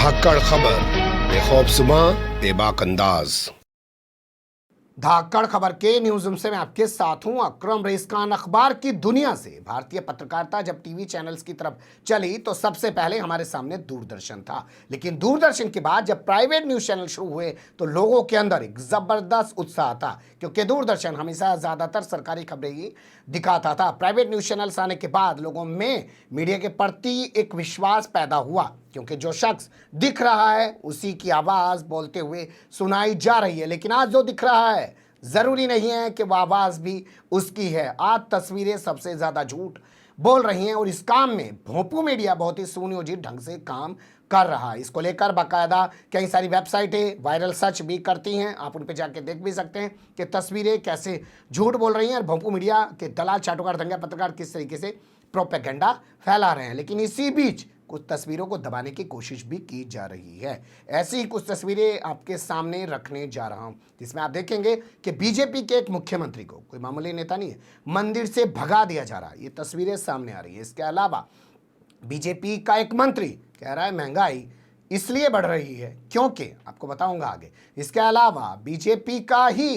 धाकड़ खबर बेखौफजुमा बेबाक अंदाज। धाकड़ खबर के न्यूज़ रूम से मैं आपके साथ हूं अकरम रईस खान। अखबार की दुनिया से भारतीय पत्रकारिता जब टीवी चैनल्स की तरफ चली तो सबसे पहले हमारे सामने दूरदर्शन था, लेकिन दूरदर्शन के बाद जब प्राइवेट न्यूज़ चैनल शुरू हुए तो लोगों के अंदर एक ज़बरदस्त उत्साह था, क्योंकि दूरदर्शन हमेशा ज़्यादातर सरकारी खबरें ही दिखाता था। प्राइवेट न्यूज़ चैनल्स आने के बाद लोगों में मीडिया के प्रति एक विश्वास पैदा हुआ, क्योंकि जो शख्स दिख रहा है उसी की आवाज़ बोलते हुए सुनाई जा रही है। लेकिन आज जो दिख रहा है ज़रूरी नहीं है कि वह आवाज़ भी उसकी है। आज तस्वीरें सबसे ज़्यादा झूठ बोल रही हैं और इस काम में भोंपू मीडिया बहुत ही सुनियोजित ढंग से काम कर रहा है। इसको लेकर बाकायदा कई सारी वेबसाइटें वायरल सर्च भी करती हैं, आप उन पे जाके देख भी सकते हैं कि तस्वीरें कैसे झूठ बोल रही हैं और भोंपू मीडिया के दलाल चाटुकार दंगा पत्रकार किस तरीके से प्रोपेगेंडा फैला रहे हैं। लेकिन इसी बीच कुछ तस्वीरों को दबाने की कोशिश भी की जा रही है। ऐसी ही कुछ तस्वीरें आपके सामने रखने जा रहा हूं, जिसमें आप देखेंगे कि बीजेपी के एक मुख्यमंत्री को, कोई मामूली नेता नहीं है, मंदिर से भगा दिया जा रहा है। ये तस्वीरें सामने आ रही है। इसके अलावा बीजेपी का एक मंत्री कह रहा है महंगाई इसलिए बढ़ रही है क्योंकि, आपको बताऊंगा आगे। इसके अलावा बीजेपी का ही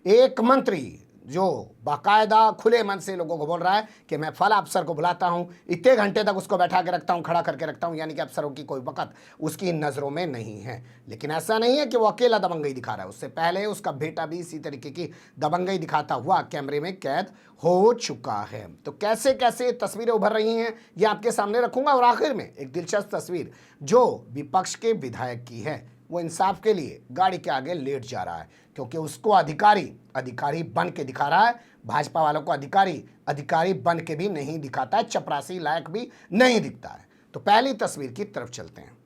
एक मंत्री जो बाकायदा खुले मन से लोगों को बोल रहा है कि मैं फला अफसर को बुलाता हूं, इतने घंटे तक उसको बैठा के रखता हूं, खड़ा करके रखता हूं, यानी कि अफसरों की कोई वक़्त उसकी नज़रों में नहीं है। लेकिन ऐसा नहीं है कि वो अकेला दबंगई दिखा रहा है, उससे पहले उसका बेटा भी इसी तरीके की दबंगई दिखाता हुआ कैमरे में कैद हो चुका है। तो कैसे कैसे तस्वीरें उभर रही हैं ये आपके सामने रखूंगा। और आखिर में एक दिलचस्प तस्वीर जो विपक्ष के विधायक की है, वो इंसाफ के लिए गाड़ी के आगे लेट जा रहा है, क्योंकि उसको अधिकारी बन के दिखा रहा है। भाजपा वालों को अधिकारी बन के भी नहीं दिखाता है, चपरासी लायक भी नहीं दिखता है। तो पहली तस्वीर की तरफ चलते हैं।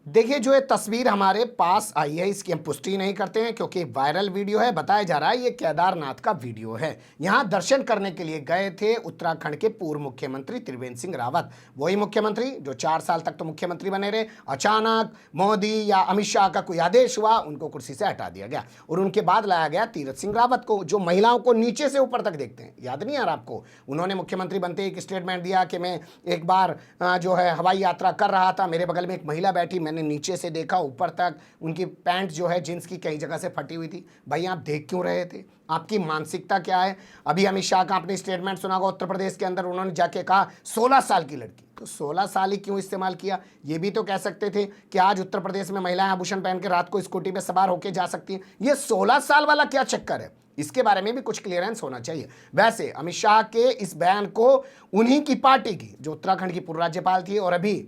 देखिए, जो ये तस्वीर हमारे पास आई है इसकी हम पुष्टि नहीं करते हैं, क्योंकि वायरल वीडियो है। बताया जा रहा है ये केदारनाथ का वीडियो है। यहाँ दर्शन करने के लिए गए थे उत्तराखंड के पूर्व मुख्यमंत्री त्रिवेंद्र सिंह रावत, वही मुख्यमंत्री जो 4 साल तक तो मुख्यमंत्री बने रहे। अचानक मोदी या अमित शाह का कोई आदेश हुआ, उनको कुर्सी से हटा दिया गया और उनके बाद लाया गया तीरथ सिंह रावत को, जो महिलाओं को नीचे से ऊपर तक देखते हैं। याद नहीं आ रहा आपको? उन्होंने मुख्यमंत्री बनते एक स्टेटमेंट दिया कि मैं एक बार जो है हवाई यात्रा कर रहा था, मेरे बगल में एक महिला बैठी, मैंने नीचे से देखा ऊपर तक, उनकी पैंट जो है जींस की कई जगह से फटी हुई थी। भाई आप देख क्यों रहे थे? आपकी मानसिकता क्या है? अभी अमित शाह का आपने स्टेटमेंट सुना होगा, उत्तर प्रदेश के अंदर उन्होंने जाके कहा 16 साल की लड़की, तो 16 साल ही क्यों इस्तेमाल किया? ये भी तो कह सकते थे कि आज उत्तर प्रदेश में महिलाएं आभूषण पहन के रात को स्कूटी पे सवार होकर जा सकती हैं। ये 16 साल वाला क्या चक्कर है? इसके बारे में भी कुछ क्लियरेंस होना चाहिए। वैसे अमित शाह के इस बयान को उन्हीं की पार्टी की, जो उत्तराखंड की पूर्व राज्यपाल थी और अभी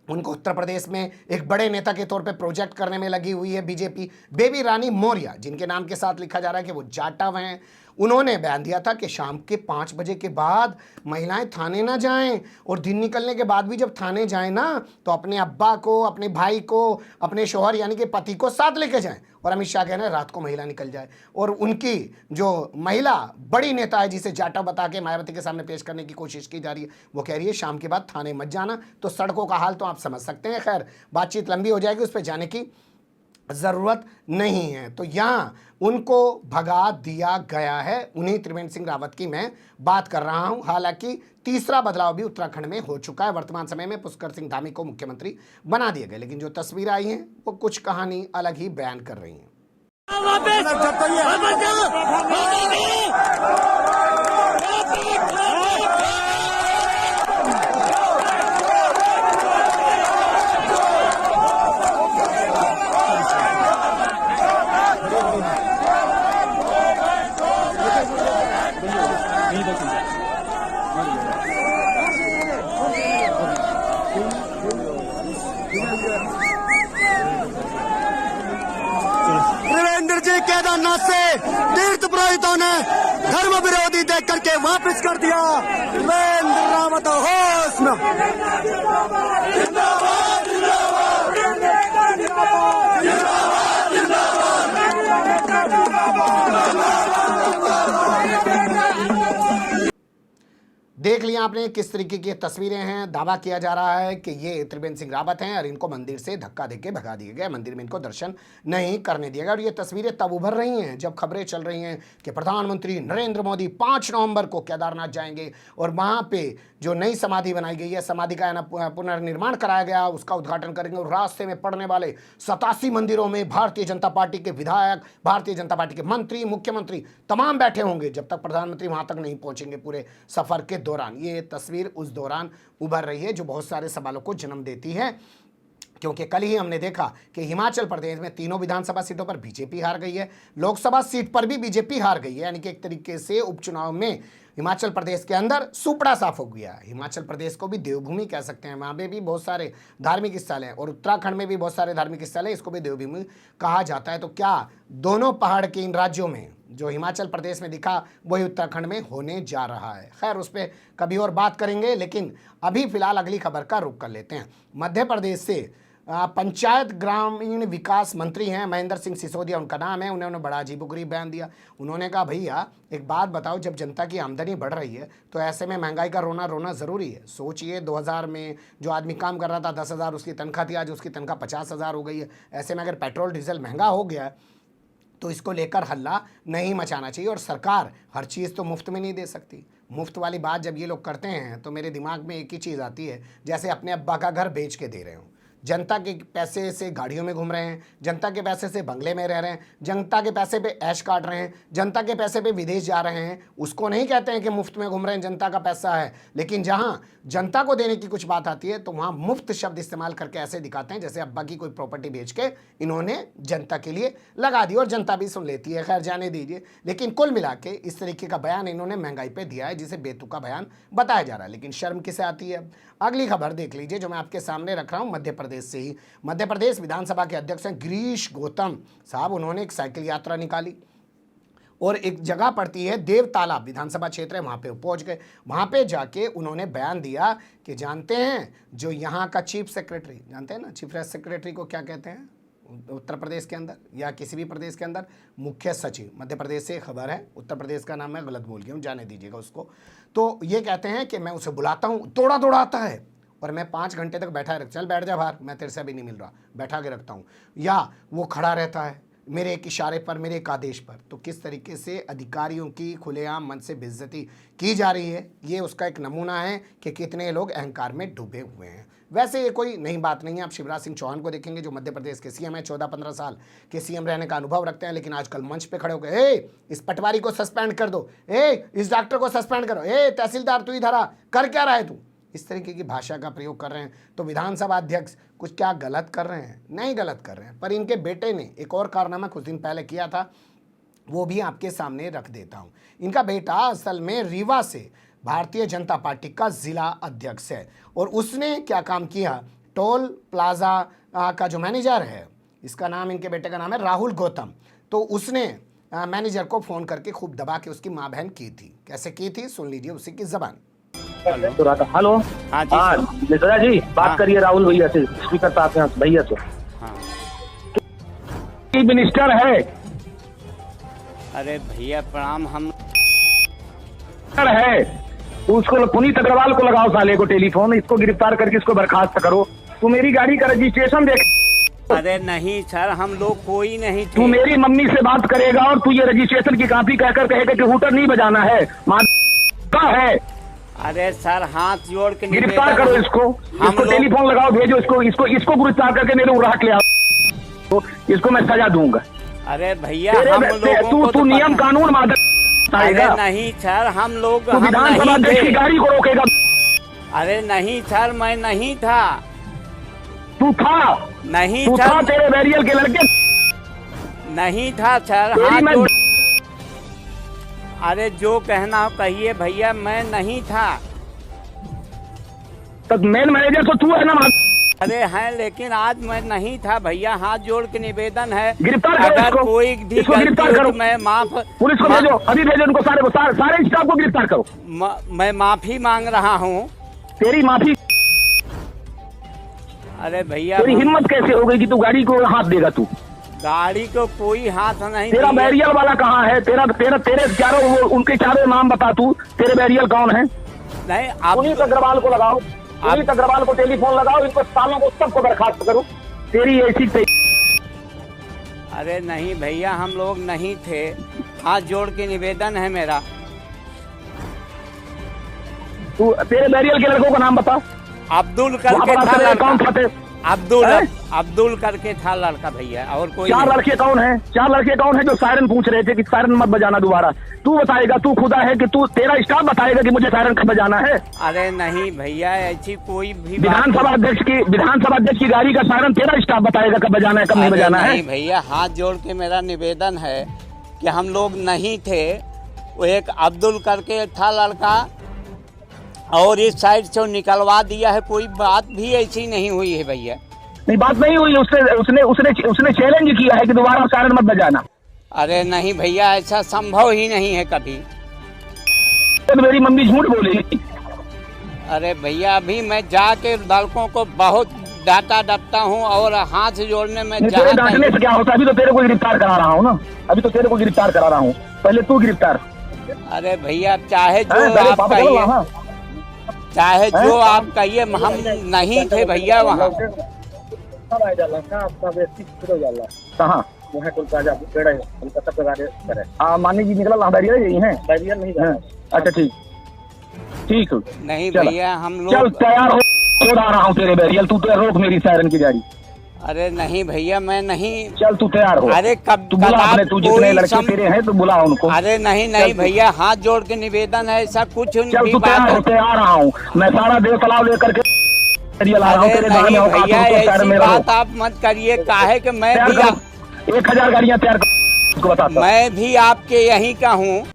उनको उत्तर प्रदेश में एक बड़े नेता के तौर पे प्रोजेक्ट करने में लगी हुई है बीजेपी, बेबी रानी मौर्य, जिनके नाम के साथ लिखा जा रहा है कि वो जाटव हैं, उन्होंने बयान दिया था कि शाम के 5 बजे के बाद महिलाएं थाने ना जाएं और दिन निकलने के बाद भी जब थाने जाएं ना तो अपने अब्बा को, अपने भाई को, अपने शौहर यानी कि पति को साथ लेके जाएं। और अमित शाह कह रहे हैं रात को महिला निकल जाए। और उनकी जो महिला बड़ी नेता है जिसे जाटव बता के मायावती के सामने पेश करने की कोशिश की जा रही है, वो कह रही है शाम के बाद थाने मत जाना। तो सड़कों का हाल तो आप समझ सकते हैं। खैर, बातचीत लंबी हो जाएगी, उस पर जाने की ज़रूरत नहीं है। तो यहाँ उनको भगा दिया गया है, उन्हीं त्रिवेंद्र सिंह रावत की मैं बात कर रहा हूँ। हालांकि तीसरा बदलाव भी उत्तराखंड में हो चुका है। वर्तमान समय में पुष्कर सिंह धामी को मुख्यमंत्री बना दिया गया, लेकिन जो तस्वीर आई हैं वो कुछ कहानी अलग ही बयान कर रही हैं। त्रिवेंद्र जी केदारनाथ से तीर्थ पुरोहितों ने धर्म विरोधी देख करके वापस कर दिया। त्रिवेंद्र रावत होश में। देख लिया आपने किस तरीके की तस्वीरें हैं। दावा किया जा रहा है कि ये त्रिवेंद्र सिंह रावत हैं और इनको मंदिर से धक्का देके भगा दिया गया, मंदिर में इनको दर्शन नहीं करने दिया गया। और ये तस्वीरें तब उभर रही हैं जब खबरें चल रही हैं कि प्रधानमंत्री नरेंद्र मोदी 5 नवंबर को केदारनाथ जाएंगे और वहाँ पे जो नई समाधि बनाई गई है, समाधि का पुनर्निर्माण कराया गया, उसका उद्घाटन करेंगे। और रास्ते में पड़ने वाले 87 मंदिरों में भारतीय जनता पार्टी के विधायक, भारतीय जनता पार्टी के मंत्री, मुख्यमंत्री तमाम बैठे होंगे जब तक प्रधानमंत्री वहां तक नहीं पहुंचेंगे पूरे सफर के दौरान। ये तस्वीर उस दौरान उभर रही है जो बहुत सारे सवालों को जन्म देती है, क्योंकि कल ही हमने देखा कि हिमाचल प्रदेश में तीनों विधानसभा सीटों पर बीजेपी हार गई है, लोकसभा सीट पर भी बीजेपी हार गई है। यानी कि एक तरीके से उपचुनाव में हिमाचल प्रदेश के अंदर सुपड़ा साफ हो गया। हिमाचल प्रदेश को भी देवभूमि कह सकते हैं, वहाँ पे भी बहुत सारे धार्मिक स्थल हैं और उत्तराखंड में भी बहुत सारे धार्मिक स्थल हैं, इसको भी देवभूमि कहा जाता है। तो क्या दोनों पहाड़ के इन राज्यों में जो हिमाचल प्रदेश में दिखा वही उत्तराखंड में होने जा रहा है? खैर उस पर कभी और बात करेंगे, लेकिन अभी फिलहाल अगली खबर का रुख कर लेते हैं। मध्य प्रदेश से पंचायत ग्रामीण विकास मंत्री हैं महेंद्र सिंह सिसोदिया उनका नाम है। उन्होंने बड़ा अजीबोगरीब बयान दिया। उन्होंने कहा भैया एक बात बताओ, जब जनता की आमदनी बढ़ रही है तो ऐसे में महंगाई का रोना ज़रूरी है। सोचिए 2000 में जो आदमी काम कर रहा था 10,000 उसकी तनख्वाह थी, आज उसकी तनख्वाह 50,000 हो गई है। ऐसे में अगर पेट्रोल डीजल महंगा हो गया तो इसको लेकर हल्ला नहीं मचाना चाहिए। और सरकार हर चीज़ तो मुफ्त में नहीं दे सकती। मुफ्त वाली बात जब ये लोग करते हैं तो मेरे दिमाग में एक ही चीज़ आती है, जैसे अपने अब्बा का घर बेच के दे रहे हो। जनता के पैसे से गाड़ियों में घूम रहे हैं, जनता के पैसे से बंगले में रह रहे हैं, जनता के पैसे पे ऐश काट रहे हैं, जनता के पैसे पे विदेश जा रहे हैं। उसको नहीं कहते हैं कि मुफ्त में घूम रहे हैं, जनता का पैसा है। लेकिन जहां जनता को देने की कुछ बात आती है तो वहां मुफ्त शब्द इस्तेमाल करके ऐसे दिखाते हैं जैसे अब्बा की कोई प्रॉपर्टी बेच के इन्होंने जनता के लिए लगा दी और जनता भी सुन लेती है। खैर जाने दीजिए, लेकिन कुल मिला के इस तरीके का बयान इन्होंने महंगाई पे दिया है जिसे बेतुका बयान बताया जा रहा है। लेकिन शर्म किसे आती है? अगली खबर देख लीजिए जो मैं आपके सामने रख रहा हूँ मध्य प्रदेश से ही। मध्य प्रदेश विधानसभा के अध्यक्ष हैं गिरीश गौतम साहब। उन्होंने एक साइकिल यात्रा निकाली और एक जगह पड़ती है देवताला विधानसभा क्षेत्र है, वहाँ पे पहुँच गए। वहाँ पे जाके उन्होंने बयान दिया कि जानते हैं जो यहाँ का चीफ सेक्रेटरी, जानते हैं ना चीफ सेक्रेटरी को क्या कहते हैं उत्तर प्रदेश के अंदर या किसी भी प्रदेश के अंदर? मुख्य सचिव। मध्य प्रदेश से खबर है, उत्तर प्रदेश का नाम मैं गलत बोल गया हूँ, जाने दीजिएगा उसको। तो ये कहते हैं कि मैं उसे बुलाता हूँ, दौड़ा दौड़ा आता है और मैं 5 घंटे तक बैठा रख, चल बैठ जा बाहर, मैं तेरे से अभी नहीं मिल रहा, बैठा के रखता हूँ। या वो खड़ा रहता है मेरे एक इशारे पर, मेरे एक आदेश पर। तो किस तरीके से अधिकारियों की खुलेआम मन से बेइज्जती की जा रही है, ये उसका एक नमूना है कि कितने लोग अहंकार में डूबे हुए हैं। वैसे ये कोई नई बात नहीं है। आप शिवराज सिंह चौहान को देखेंगे जो मध्य प्रदेश के सीएम है, 14-15 साल के सीएम रहने का अनुभव रखते हैं, लेकिन आजकल मंच पे खड़े होकर इस पटवारी को सस्पेंड कर दो, इस डॉक्टर को सस्पेंड करो, तहसीलदार तू इधर आ, कर क्या रहा है तू, इस तरीके की भाषा का प्रयोग कर रहे हैं। तो विधानसभा अध्यक्ष कुछ क्या गलत कर रहे हैं? नहीं गलत कर रहे हैं, पर इनके बेटे ने एक और कारनामा कुछ दिन पहले किया था, वो भी आपके सामने रख देता हूँ। इनका बेटा असल में रीवा से भारतीय जनता पार्टी का जिला अध्यक्ष है और उसने क्या काम किया, टोल प्लाजा का जो मैनेजर है, इसका नाम, इनके बेटे का नाम है राहुल गौतम, तो उसने मैनेजर को फ़ोन करके खूब दबा के उसकी माँ बहन की थी। कैसे की थी सुन लीजिए उसी की ज़बान। हेलो, हाँ मिश्रा जी बात करिए राहुल भैया से, स्पीकर साहब भैया से। मिनिस्टर है। अरे भैया प्रणाम। हम है उसको पुनीत अग्रवाल को लगाओ साले को टेलीफोन, इसको गिरफ्तार करके इसको बर्खास्त करो। तू मेरी गाड़ी का रजिस्ट्रेशन देख। अरे नहीं सर, हम लोग कोई नहीं थे। तू मेरी मम्मी से बात करेगा और तू ये रजिस्ट्रेशन की कॉपी कहकर कहेगा कि हूटर नहीं बजाना है, है। अरे सर हाथ जोड़ के गिरफ्तार करो इसको टेलीफोन लगाओ, भेजो इसको गिरफ्तार करके मेरे उड़ाहट ले आओ, तो इसको मैं सजा दूंगा। अरे भैया तू नियम कानून मादक। अरे नहीं सर, हम लोग विधानसभा अध्यक्ष की गाड़ी को रोकेगा। अरे नहीं सर, मैं नहीं था। तू था? नहीं तू सर, था, तेरे बैरियल के लड़के नहीं था सर। हाथ जोड़। अरे जो कहना हो कहिए भैया, मैं नहीं था। तब मेन मैनेजर तो तू है ना? अरे हैं, लेकिन आज मैं नहीं था भैया। हाथ जोड़ के निवेदन है, गिरफ्तार अगर करो कोई भी गिरफ्तार करो, मैं माफ, पुलिस को भेजो, अभी भेजो उनको, सारे स्टाफ को गिरफ्तार करो। मैं माफी मांग रहा हूँ। तेरी माफी? अरे भैया तेरी हिम्मत कैसे हो गई कि तू गाड़ी को हाथ देगा? तू गाड़ी को कोई हाथ नहीं। तेरा बैरियल वाला कहाँ है? तेरे चारों उनके चारों नाम बता, तू तेरे बैरियल कौन है? नहीं आप पुनीत अग्रवाल को लगाओ, पुनीत अग्रवाल को टेलीफोन लगाओ, इनको सालों को सबको बर्खास्त करो। तेरी ऐसी अरे नहीं भैया, हम लोग नहीं थे। हाथ जोड़ के निवेदन है मेरा। तू तेरे बैरियल के लड़कों का नाम बता। अब्दुल करके था लड़का, अब्दुल अब्दुल करके था लड़का भैया, और कोई चार लड़के कौन है? चार लड़के कौन है जो सायरन पूछ रहे थे कि सायरन मत बजाना दोबारा? तू बताएगा, तू खुदा है कि तू, तेरा स्टाफ बताएगा कि मुझे सायरन कब बजाना है? अरे नहीं भैया, ऐसी कोई भी विधानसभा अध्यक्ष की गाड़ी का सायरन तेरा स्टाफ बताएगा कब बजाना है, कब नहीं बजाना है? नहीं भैया, हाथ जोड़ के मेरा निवेदन है कि हम लोग नहीं थे। वो एक अब्दुल करके था लड़का, और इस साइड से निकलवा दिया है। कोई बात भी ऐसी नहीं हुई है भैया। नहीं, बात नहीं हुई। उसने चैलेंज किया है कि दोबारा सायरन मत बजाना। अरे नहीं भैया, ऐसा संभव ही नहीं है कभी। तो मेरी मम्मी झूठ बोलेगी। अरे भैया, अभी मैं जाके लड़कों को बहुत डांटता हूँ, और हाथ जोड़ने में तेरे डांटने से क्या होता है? अभी तो तेरे को गिरफ्तार करा रहा हूँ ना, अभी तो तेरे को गिरफ्तार करा रहा हूँ। पहले तू गिरफ्तार। अरे भैया, चाहे जो आप कहिए, चाहे जो आप कहिए, हम नहीं थे भैया वहाँ। कहाँ मानी जी निकला बैरियर यही है? बैरियर नहीं है। अच्छा ठीक नहीं भैया, हम लोग चल तैयार हो, छोड़ आ रहा हूँ तेरे बैरियल। तू तो रोक मेरी सायरन की गाड़ी। अरे नहीं भैया, मैं नहीं। चल तू तैयार हो। अरे कब तू बुला अपने, तू जितने लड़के तेरे हैं तो बुला उनको। अरे नहीं भैया, हाथ जोड़ के निवेदन है, ऐसा कुछ चल तू तैयार हो, तैयार रहा हूँ मैं। सारा देव तालाब लेकर के भैया, ऐसी बात आप मत करिए। काहे कि मैं भी 1000 गाड़ियाँ तैयार कर, मैं भी आपके यहीं का हूँ।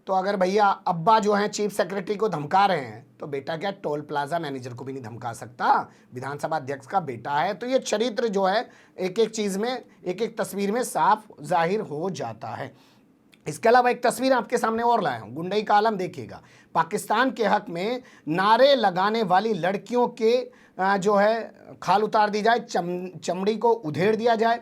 तो अगर भैया अब्बा जो हैं चीफ सेक्रेटरी को धमका रहे हैं, तो बेटा क्या टोल प्लाजा मैनेजर को भी नहीं धमका सकता? विधानसभा अध्यक्ष का बेटा है। तो ये चरित्र जो है एक एक चीज़ में, एक एक तस्वीर में साफ जाहिर हो जाता है। इसके अलावा एक तस्वीर आपके सामने और लाया हूँ, गुंडई का आलम देखिएगा। पाकिस्तान के हक में नारे लगाने वाली लड़कियों के जो है खाल उतार दी जाए, चमड़ी को उधेड़ दिया जाए,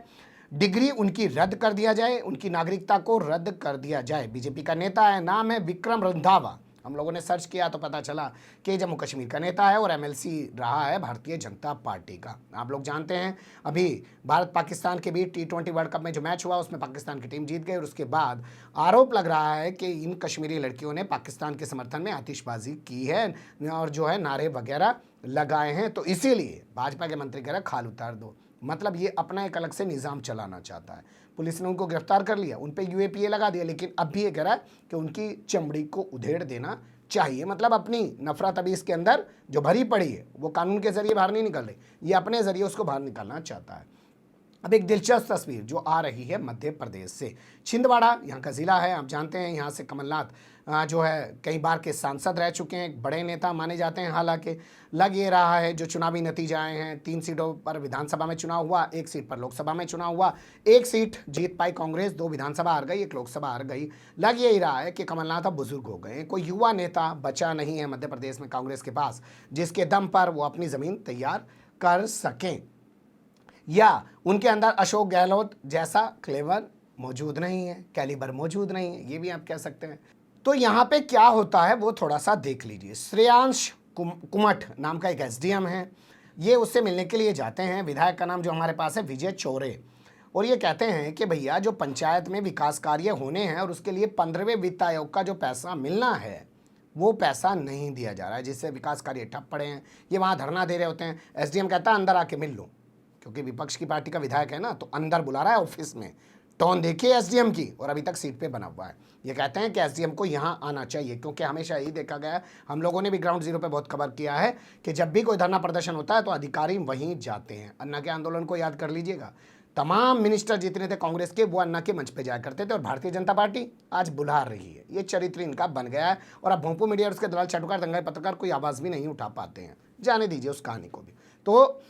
डिग्री उनकी रद्द कर दिया जाए, उनकी नागरिकता को रद्द कर दिया जाए। बीजेपी का नेता है, नाम है विक्रम रंधावा। हम लोगों ने सर्च किया तो पता चला कि जम्मू कश्मीर का नेता है और एमएलसी रहा है भारतीय जनता पार्टी का। आप लोग जानते हैं, अभी भारत पाकिस्तान के बीच T20 वर्ल्ड कप में जो मैच हुआ उसमें पाकिस्तान की टीम जीत गई, और उसके बाद आरोप लग रहा है कि इन कश्मीरी लड़कियों ने पाकिस्तान के समर्थन में आतिशबाजी की है और जो है नारे वगैरह लगाए हैं। तो इसीलिए भाजपा के मंत्री कह रहे खाल उतार दो। मतलब ये अपना एक अलग से निज़ाम चलाना चाहता है। पुलिस ने उनको गिरफ्तार कर लिया, उन पे UAPA लगा दिया, लेकिन अब भी ये कह रहा है कि उनकी चमड़ी को उधेड़ देना चाहिए। मतलब अपनी नफरत अभी इसके अंदर जो भरी पड़ी है वो कानून के जरिए बाहर नहीं निकल रही, ये अपने जरिए उसको बाहर निकालना चाहता है। अब एक दिलचस्प तस्वीर जो आ रही है मध्य प्रदेश से, छिंदवाड़ा यहाँ का ज़िला है। आप जानते हैं यहाँ से कमलनाथ जो है कई बार के सांसद रह चुके हैं, एक बड़े नेता माने जाते हैं। हालांकि लग ये रहा है जो चुनावी नतीजे आए हैं, 3 सीटों पर विधानसभा में चुनाव हुआ, 1 सीट पर लोकसभा में चुनाव हुआ, 1 सीट जीत पाई कांग्रेस, 2 विधानसभा हार गई, 1 लोकसभा हार गई। लग यही रहा है कि कमलनाथ अब बुजुर्ग हो गए, कोई युवा नेता बचा नहीं है मध्य प्रदेश में कांग्रेस के पास जिसके दम पर वो अपनी ज़मीन तैयार कर सकें, या उनके अंदर अशोक गहलोत जैसा क्लेवर मौजूद नहीं है, कैलिबर मौजूद नहीं है, ये भी आप कह सकते हैं। तो यहाँ पे क्या होता है वो थोड़ा सा देख लीजिए। श्रेयांश कुमठ नाम का एक SDM है, ये उससे मिलने के लिए जाते हैं। विधायक का नाम जो हमारे पास है विजय चौरे, और ये कहते हैं कि भैया जो पंचायत में विकास कार्य होने हैं और उसके लिए 15वें वित्त आयोग का जो पैसा मिलना है वो पैसा नहीं दिया जा रहा है, जिससे विकास कार्य ठप पड़े हैं। ये वहाँ धरना दे रहे होते हैं। SDM कहता है अंदर आके मिल लो, क्योंकि विपक्ष की पार्टी का विधायक है ना, तो अंदर बुला रहा है ऑफिस में। टोन देखिए SDM की, और अभी तक सीट पे बना हुआ है। ये कहते हैं कि SDM को यहाँ आना चाहिए, क्योंकि हमेशा यही देखा गया है, हम लोगों ने भी ग्राउंड जीरो पे बहुत खबर किया है कि जब भी कोई धरना प्रदर्शन होता है तो अधिकारी वहीं जाते हैं। अन्ना के आंदोलन को याद कर लीजिएगा, तमाम मिनिस्टर जितने थे कांग्रेस के वो अन्ना के मंच पे जाया करते थे, और भारतीय जनता पार्टी आज बुला रही है। ये चरित्र इनका बन गया है, और अब भोंपू मीडिया और उसके दलाल चाटुकार दंगाई पत्रकार कोई आवाज़ भी नहीं उठा पाते हैं। जाने दीजिए उस कहानी को भी। तो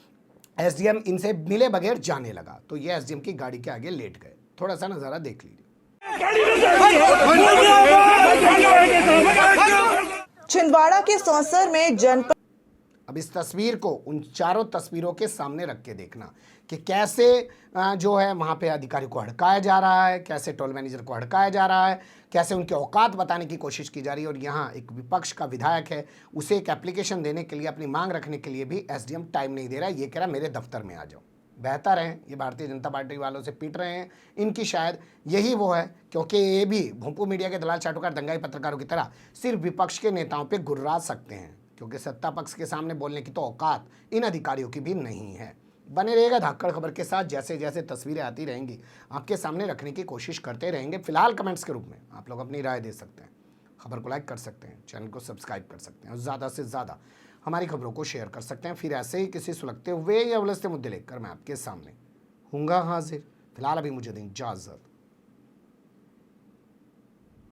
SDM इनसे मिले बगैर जाने लगा, तो ये SDM की गाड़ी के आगे लेट गए। थोड़ा सा नज़ारा देख लीजिए। छिंदवाड़ा के सौंसर में जनपद, अब इस तस्वीर को उन चारों तस्वीरों के सामने रख के देखना कि कैसे जो है वहाँ पे अधिकारी को हड़काया जा रहा है, कैसे टोल मैनेजर को हड़काया जा रहा है, कैसे उनके औकात बताने की कोशिश की जा रही है। और यहाँ एक विपक्ष का विधायक है, उसे एक एप्लीकेशन देने के लिए, अपनी मांग रखने के लिए भी एसडीएम टाइम नहीं दे रहा है। ये कह रहा है मेरे दफ्तर में आ जाओ। बेहतर है, ये भारतीय जनता पार्टी वालों से पीट रहे हैं, इनकी शायद यही वो है, क्योंकि ये भी भोंपू मीडिया के दलाल चाटुकार दंगाई पत्रकारों की तरह सिर्फ विपक्ष के नेताओं पे गुर्रा सकते हैं, क्योंकि सत्ता पक्ष के सामने बोलने की तो औकात इन अधिकारियों की भी नहीं है। बने रहेगा धाकड़ खबर के साथ, जैसे जैसे तस्वीरें आती रहेंगी आपके सामने रखने की कोशिश करते रहेंगे। फिलहाल कमेंट्स के रूप में आप लोग अपनी राय दे सकते हैं, खबर को लाइक कर सकते हैं, चैनल को सब्सक्राइब कर सकते हैं और ज़्यादा से ज़्यादा हमारी खबरों को शेयर कर सकते हैं। फिर ऐसे ही किसी सुलगते हुए या उलझते मुद्दे लेकर मैं आपके सामने हूँगा हाजिर। फिलहाल अभी मुझे दें इजाज़त।